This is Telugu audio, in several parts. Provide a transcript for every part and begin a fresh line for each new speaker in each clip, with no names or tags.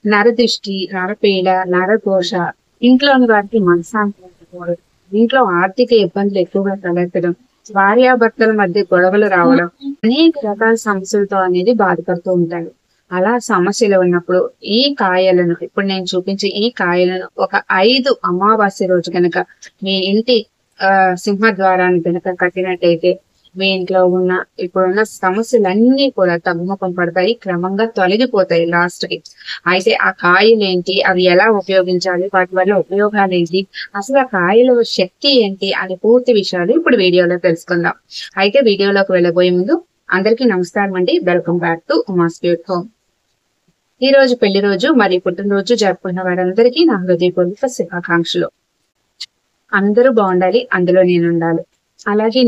నరదిష్టి, నరపీడ, నరఘోష, ఇంట్లోని వారికి మనశ్శాంతి లేకపోవడం, ఇంట్లో ఆర్థిక ఇబ్బందులు ఎక్కువగా తలెత్తడం, భార్యాభర్తల మధ్య గొడవలు రావడం, అనేక రకాల సమస్యలతో అనేది బాధపడుతూ ఉంటారు. అలా సమస్యలు ఉన్నప్పుడు ఈ కాయలను, ఇప్పుడు నేను చూపించే ఈ కాయలను ఒక 5 అమావాస్య రోజు కనుక మీ ఇంటి సింహద్వారాన్ని కనుక కట్టినట్టయితే మీ ఇంట్లో ఉన్న ఇప్పుడున్న సమస్యలన్నీ కూడా తగ్గుముఖం పడతాయి, క్రమంగా తొలగిపోతాయి లాస్ట్ కి. అయితే ఆ కాయలు ఏంటి, అవి ఎలా ఉపయోగించాలి, వాటి వల్ల ఉపయోగాలు ఏంటి, అసలు ఆ కాయల శక్తి ఏంటి అనే పూర్తి విషయాలు ఇప్పుడు వీడియోలో తెలుసుకుందాం. అయితే వీడియోలోకి వెళ్ళబోయే ముందు అందరికీ నమస్కారం అండి. Welcome back to Uma's beauty home. ఈ రోజు పెళ్లి రోజు మరియు పుట్టినరోజు జరుపుకున్న వారందరికీ నా హృదయపూర్వక శుభాకాంక్షలు. అందరూ బాగుండాలి, అందులో నేను ఉండాలి. అలాగే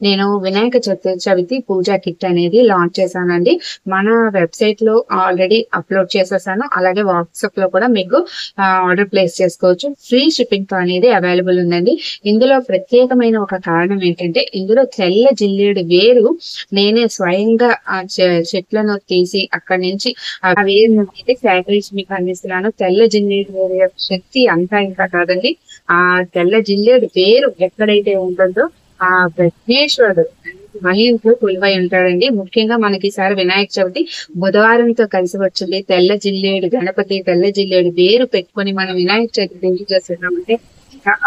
నేను వినాయక చవితి పూజా కిట్ అనేది లాంచ్ చేశానండి. మన వెబ్సైట్ లో ఆల్రెడీ అప్లోడ్ చేసేసాను. అలాగే వాట్సాప్ లో కూడా మీకు ఆర్డర్ ప్లేస్ చేసుకోవచ్చు. ఫ్రీ షిప్పింగ్ తో అనేది అవైలబుల్ ఉందండి. ఇందులో ప్రత్యేకమైన ఒక కారణం ఏంటంటే, ఇందులో తెల్ల జిల్లేడు వేరు నేనే స్వయంగా ఆ చెట్లను తీసి అక్కడి నుంచి ఆ వేరు అయితే సేకరించి మీకు అందిస్తున్నాను. తెల్ల జిల్లేడు వేరు యొక్క శక్తి అంతా ఇంకా కాదండి. ఆ తెల్ల జిల్లేడు వేరు ఎక్కడైతే ఉంటుందో ఆ విఘ్నేశ్వరుడు మన ఇంట్లో కొలువై ఉంటాడండి. ముఖ్యంగా మనకి ఈసారి వినాయక చవితి బుధవారంతో కలిసి వచ్చింది. తెల్ల జిల్లేడు గణపతి, తెల్ల జిల్లేడు వేరు పెట్టుకుని మనం వినాయక చవితి పూజ చేస్తున్నామంటే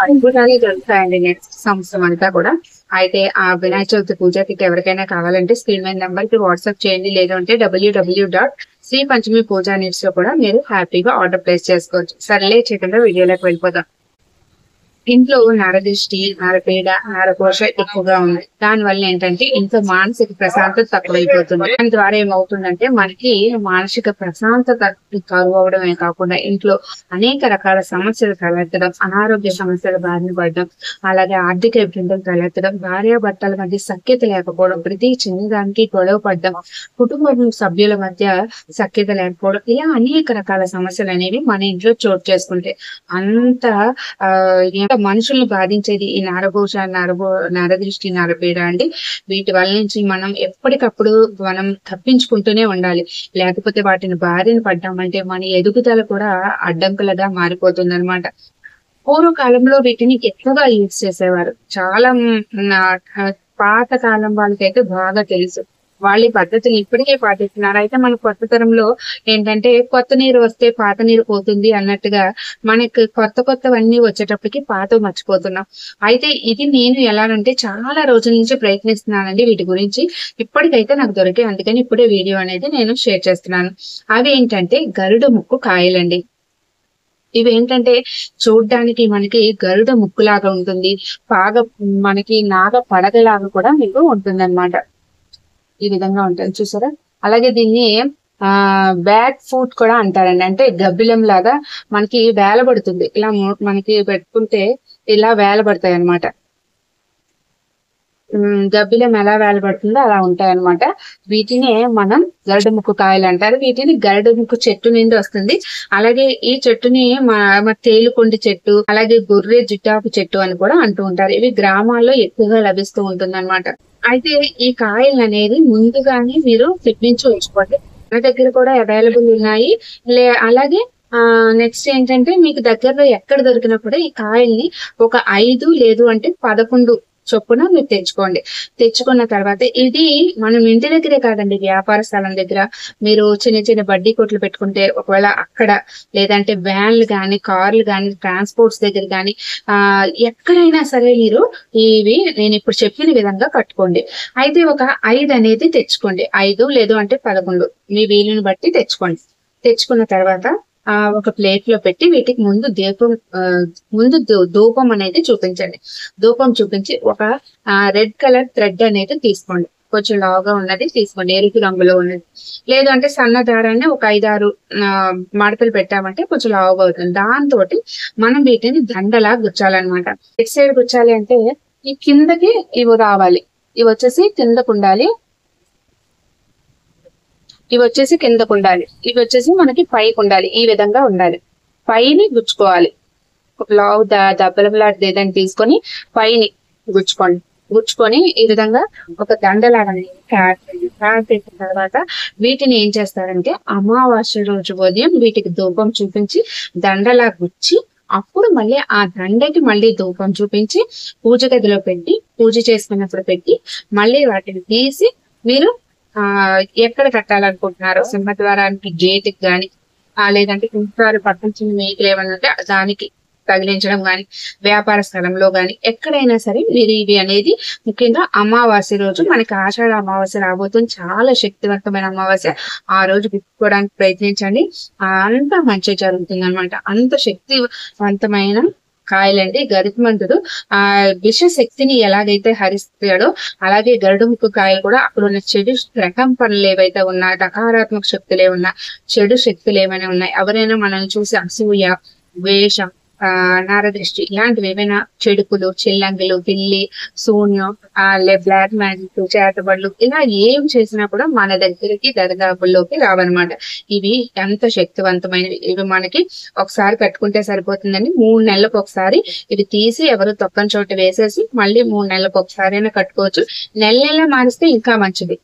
అద్భుతాలు జరుగుతాయండి నెక్స్ట్ సంవత్సరం అంతా కూడా. అయితే ఆ వినాయక చవితి పూజకి ఎవరికైనా కావాలంటే స్క్రీన్ మీద నెంబర్ కి వాట్సాప్ చేయండి. లేదంటే www.sripanchamipujanits లో కూడా మీరు హ్యాపీగా ఆర్డర్ ప్లేస్ చేసుకోవచ్చు. సర్లే చేయకుండా వీడియోలోకి వెళ్ళిపోదాం. ఇంట్లో నరదిష్టి, నరపీడ, నరఘోష ఎక్కువగా ఉంది. దానివల్ల ఏంటంటే ఇంట్లో మానసిక ప్రశాంతత తక్కువైపోతుంది. దాని ద్వారా ఏమవుతుందంటే మనకి మానసిక ప్రశాంతత కరువు అవడమే కాకుండా ఇంట్లో అనేక రకాల సమస్యలు తలెత్తడం, అనారోగ్య సమస్యల బారిన పడడం, అలాగే ఆర్థిక ఇబ్బందులు తలెత్తడం, భార్యాభర్తల మధ్య సఖ్యత లేకపోవడం, ప్రతి చిన్నదానికి గొడవ పడడం, కుటుంబ సభ్యుల మధ్య సఖ్యత లేకపోవడం, ఇలా అనేక రకాల సమస్యలు అనేవి మన ఇంట్లో చోటు చేసుకుంటే అంత మనుషుల్ని బాధించేది ఈ నరఘోష, నరదృష్టి, నరపీడ అండి. వీటి వల్ల నుంచి మనం ఎప్పటికప్పుడు మనం తప్పించుకుంటూనే ఉండాలి. లేకపోతే వాటిని బారిన పడ్డామంటే మన ఎదుగుదల కూడా అడ్డంకులుగా మారిపోతుంది అనమాట. పూర్వకాలంలో వీటిని ఎక్కువగా యూజ్ చేసేవారు. చాలా పాత కాలం వాళ్ళకైతే బాగా తెలుసు. వాళ్ళ పద్ధతులు ఇప్పటికే పాటిస్తున్నారు. అయితే మన కొత్త తరంలో ఏంటంటే కొత్త నీరు వస్తే పాత నీరు పోతుంది అన్నట్టుగా మనకి కొత్తవన్నీ వచ్చేటప్పటికి పాత మర్చిపోతున్నాం. అయితే ఇది నేను ఎలాగంటే చాలా రోజుల నుంచి ప్రయత్నిస్తున్నానండి వీటి గురించి. ఇప్పటికైతే నాకు దొరికే, అందుకని ఇప్పుడే వీడియో అనేది నేను షేర్ చేస్తున్నాను. అవి ఏంటంటే గరుడ ముక్కు కాయలండి. ఇవేంటంటే చూడ్డానికి మనకి గరుడ ముక్కులాగా ఉంటుంది, బాగా మనకి నాగ పడగలాగా కూడా మీకు ఉంటుంది అనమాట. ఈ విధంగా ఉంటుంది చూసారా. అలాగే దీన్ని బ్యాక్ ఫుట్ కూడా అంటారండి. అంటే గబ్బిలం లాగా మనకి వేలబడుతుంది. ఇలా మనకి పెట్టుకుంటే ఇలా వేలబడతాయి అనమాట. గబ్బిలం ఎలా వేలబడుతుందో అలా ఉంటాయి అనమాట. వీటినే మనం గరుడ ముక్కు కాయలు అంటారు. వీటిని గరుడ ముక్కు చెట్టు నుండి వస్తుంది. అలాగే ఈ చెట్టుని తేలుకొండి చెట్టు, అలాగే గొర్రె జిట్టాకు చెట్టు అని కూడా అంటూ ఉంటారు. ఇవి గ్రామాల్లో ఎక్కువగా లభిస్తూ ఉంటుంది అనమాట. అయితే ఈ కాయలు అనేది ముందుగానే మీరు తెప్పించి ఉంచుకోండి. మన దగ్గర కూడా అవైలబుల్ ఉన్నాయి. అలాగే నెక్స్ట్ ఏంటంటే మీకు దగ్గరలో ఎక్కడ దొరికినా కూడా ఈ కాయల్ని ఒక 5 లేదు అంటే 11 చొప్పున మీరు తెచ్చుకున్న తర్వాత ఇది మనం ఇంటి దగ్గరే కాదండి, వ్యాపార స్థలం దగ్గర మీరు చిన్న చిన్న బడ్డీ కొట్లు పెట్టుకుంటే, ఒకవేళ అక్కడ లేదంటే వ్యాన్లు కానీ కార్లు కానీ ట్రాన్స్పోర్ట్స్ దగ్గర కానీ ఎక్కడైనా సరే మీరు ఇవి నేను ఇప్పుడు చెప్పిన విధంగా కట్టుకోండి. అయితే ఒక 5 అనేది తెచ్చుకోండి. 5 లేదు అంటే 11 మీ వీలుని బట్టి తెచ్చుకోండి. తెచ్చుకున్న తర్వాత ఒక ప్లేట్ లో పెట్టి వీటికి ముందు ధూపం అనేది చూపించండి. ధూపం చూపించి ఒక రెడ్ కలర్ థ్రెడ్ అనేది తీసుకోండి. కొంచెం లావుగా ఉన్నది తీసుకోండి, ఎరుపు రంగులో ఉన్నది. లేదు అంటే సన్న దారాన్ని ఒక 5-6 మడతలు పెట్టామంటే కొంచెం లావుగా అవుతుంది. దాంతో మనం వీటిని దండలా గుచ్చాలన్నమాట. ఎటు సైడ్ గుచ్చాలి అంటే ఈ కిందకి ఇవి రావాలి. ఇవి వచ్చేసి కిందకు ఉండాలి, ఇవి వచ్చేసి మనకి పైకి ఉండాలి. ఈ విధంగా ఉండాలి. పైని గుచ్చుకోవాలి. ఒక లావు దబ్బలం లాంటిది ఏదైనా తీసుకొని పైని గుచ్చుకోండి. గుచ్చుకొని ఈ విధంగా ఒక దండలాగా తయారు చేసిన తర్వాత వీటిని ఏం చేస్తారంటే అమావాస్య రోజు ఉదయం వీటికి ధూపం చూపించి దండలా గుచ్చి అప్పుడు మళ్ళీ ఆ దండకి మళ్ళీ ధూపం చూపించి పూజ గదిలో పెట్టి పూజ చేసుకున్నప్పుడు పెట్టి మళ్ళీ వాటిని తీసి మీరు ఎక్కడ కట్టాలనుకుంటున్నారో సింహద్వారానికి గేటుకి గాని లేదంటే సింహద్వారం పట్టించిన మేకలు ఏమన్నా ఉంటే దానికి తగిలించడం గాని వ్యాపార స్థలంలో గాని ఎక్కడైనా సరే మీరు ఇవి అనేది ముఖ్యంగా అమావాస్య రోజు మనకి ఆషాఢ అమావాస్య రాబోతుంది. చాలా శక్తివంతమైన అమావాస్య. ఆ రోజు విప్పుకోవడానికి ప్రయత్నించండి. అంత మంచి జరుగుతుంది అనమాట. అంత శక్తివంతమైన కాయలండి. గరుత్మంతుడు ఆ విష శక్తిని ఎలాగైతే హరిస్తాడో అలాగే గరుడుముఖ కాయలు కూడా అక్కడ ఉన్న చెడు ప్రకంపనలు ఏవైతే ఉన్నాయి, నకారాత్మక శక్తులు ఏమన్నా, చెడు శక్తులు ఏమైనా ఉన్నాయి, ఎవరైనా మనల్ని చూసి అసూయ, ద్వేషం, నారదృష్టి ఇలాంటివి ఏమైనా చెడుకులు, చిల్లంగిలు, పిల్లి, శూన్యం, బ్లాక్ మ్యాజిక్, చేతబడులు ఇలా ఏం చేసినా కూడా మన దగ్గరికి దరిదాపుల్లోకి రావన్నమాట. ఇవి ఎంత శక్తివంతమైనవి. ఇవి మనకి ఒకసారి కట్టుకుంటే సరిపోతుందని 3 నెలలకు ఒకసారి ఇవి తీసి ఎవరు తొక్కని చోట వేసేసి మళ్ళీ 3 నెలలకు ఒకసారి అయినా కట్టుకోవచ్చు. నెల మారిస్తే ఇంకా మంచిది.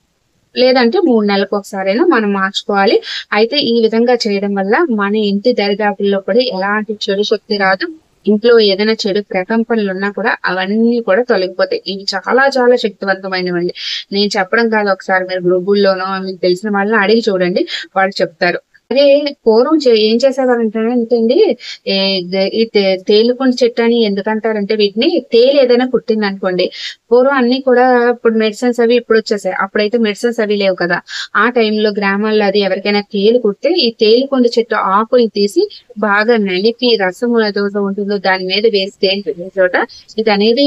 లేదంటే 3 నెలలకు ఒకసారైనా మనం మార్చుకోవాలి. అయితే ఈ విధంగా చేయడం వల్ల మన ఇంటి దరిదాపుల్లో కూడా ఎలాంటి చెడు శక్తి రాదు. ఇంట్లో ఏదైనా చెడు ప్రకంపనలు ఉన్నా కూడా అవన్నీ కూడా తొలగిపోతాయి. ఇవి చాలా చాలా శక్తివంతమైనవండి. నేను చెప్పడం కాదు, ఒకసారి మీరు గ్రూపుల్లోనో మీకు తెలిసిన వాళ్ళని అడిగి చూడండి, వాళ్ళు చెప్తారు. అదే పూర్వం ఏం చేసేవారంటే అండి, ఈ తేలుకొండ చెట్టు అని ఎందుకంటారంటే వీటిని తేలు ఏదైనా కుట్టింది అనుకోండి, పూర్వం అన్ని కూడా ఇప్పుడు మెడిసిన్స్ అవి ఇప్పుడు వచ్చేసాయి, అప్పుడైతే మెడిసిన్స్ అవి లేవు కదా. ఆ టైంలో గ్రామాల్లో అది ఎవరికైనా తేలు కుడితే ఈ తేలుకొండ చెట్టు ఆకుని తీసి బాగా నలిపి రసం ఏదో ఉంటుందో దాని మీద వేసి తేలి చోట ఇది అనేది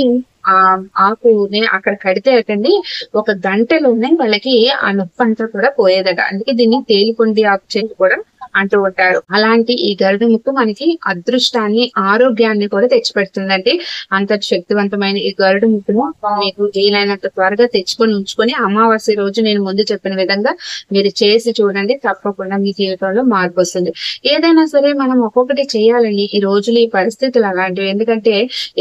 ఆకుని అక్కడ కడితే అటండి 1 గంటలోనే వాళ్ళకి ఆ నొప్పి అంతా కూడా పోయేదట. అందుకే దీన్ని తేలికొండి ఆకు చెట్టు కూడా అంటూ ఉంటారు. అలాంటి ఈ గరుడు ముక్కు మనకి అదృష్టాన్ని, ఆరోగ్యాన్ని కూడా తెచ్చిపెడుతుందండి. అంత శక్తివంతమైన ఈ గరుడు ముక్కును మీకు వీలైనంత త్వరగా తెచ్చుకొని ఉంచుకొని అమావాస్య రోజు నేను ముందు చెప్పిన విధంగా మీరు చేసి చూడండి. తప్పకుండా మీ జీవితంలో మార్పు వస్తుంది. ఏదైనా సరే మనం ఒక్కొక్కటి చేయాలండి. ఈ రోజులు ఈ పరిస్థితులు అలాంటివి. ఎందుకంటే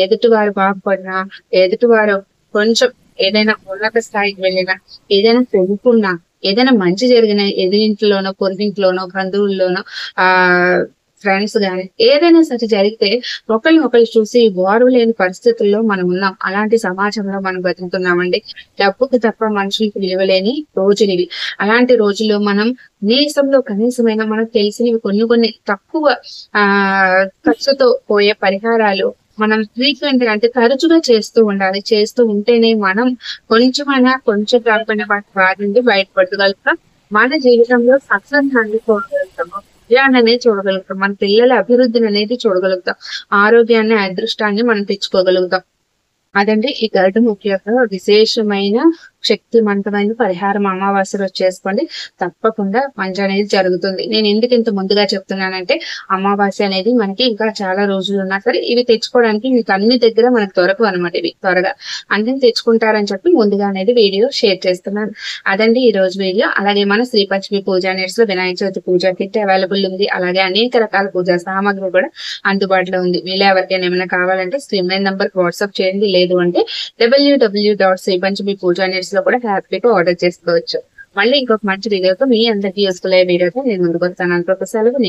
ఎదుటివారు బాగుపడినా, ఎదుటివారు కొంచెం ఏదైనా ఉన్నత స్థాయికి వెళ్ళినా, ఏదైనా చదువుకున్నా, ఏదైనా మంచి జరిగిన ఎదిరింట్లోనో, పొరుగింట్లోనో, బంధువుల్లోనో, ఫ్రెండ్స్ గాని ఏదైనా సరే జరిగితే ఒకళ్ళు చూసి వారు లేని పరిస్థితుల్లో మనం ఉన్నాం. అలాంటి సమాజంలో మనం బతుకుతున్నామండి. డబ్బుకు తప్ప మనుషులకు విలువలేని రోజులు ఇవి. అలాంటి రోజుల్లో మనం కనీసమైన మనకు తెలిసినవి కొన్ని తక్కువ ఖర్చుతో పోయే పరిహారాలు మనం ఫ్రీక్వెంట్ గా అంటే తరచుగా చేస్తూ ఉండాలి. చేస్తూ ఉంటేనే మనం కొంచెం కాకుండా వాటి నుండి బయటపడగలుగుతాం. మన జీవితంలో సక్సెస్ అందుకోగలుగుతాము, విజయాన్ని అనేది చూడగలుగుతాం, మన పిల్లల అభివృద్ధిని అనేది చూడగలుగుతాం, ఆరోగ్యాన్ని, అదృష్టాన్ని మనం తెచ్చుకోగలుగుతాం. అదండి ఈ గరుడు ముక్కు యొక్క విశేషమైన శక్తివంతమైన పరిహారం. అమావాస్య రోజు చేసుకోండి, తప్పకుండా మంచి అనేది జరుగుతుంది. నేను ఎందుకు ఇంత ముందుగా చెప్తున్నానంటే అమావాస్య అనేది మనకి ఇంకా చాలా రోజులు ఉన్నా సరే ఇవి తెచ్చుకోవడానికి మీకు అన్ని దగ్గర మనకు దొరకవు అనమాట. ఇవి త్వరగా అన్ని తెచ్చుకుంటారని చెప్పి ముందుగా అనేది వీడియో షేర్ చేస్తున్నాను. అదండి ఈ రోజు వీడియో. అలాగే మన శ్రీ పంచమి పూజా నెట్స్ లో వినాయక చవితి పూజా కిట్ అవైలబుల్ ఉంది. అలాగే అనేక రకాల పూజా సామాగ్రి కూడా అందుబాటులో ఉంది. వీళ్ళు ఎవరికైనా ఏమైనా కావాలంటే స్క్రీన్ నంబర్ వాట్సాప్ చేయండి. లేదు అంటే www.sripanchamipujanets లో కూడా హ్యాపీగా ఆర్డర్ చేసుకోవచ్చు. మళ్ళీ ఇంకొక మంచి వీడియోతో మీ అందరికీ యూస్ఫుల్ అయ్యే వీడియోతో నేను ముందుకు వస్తాను. అంతవరకు సెలవు.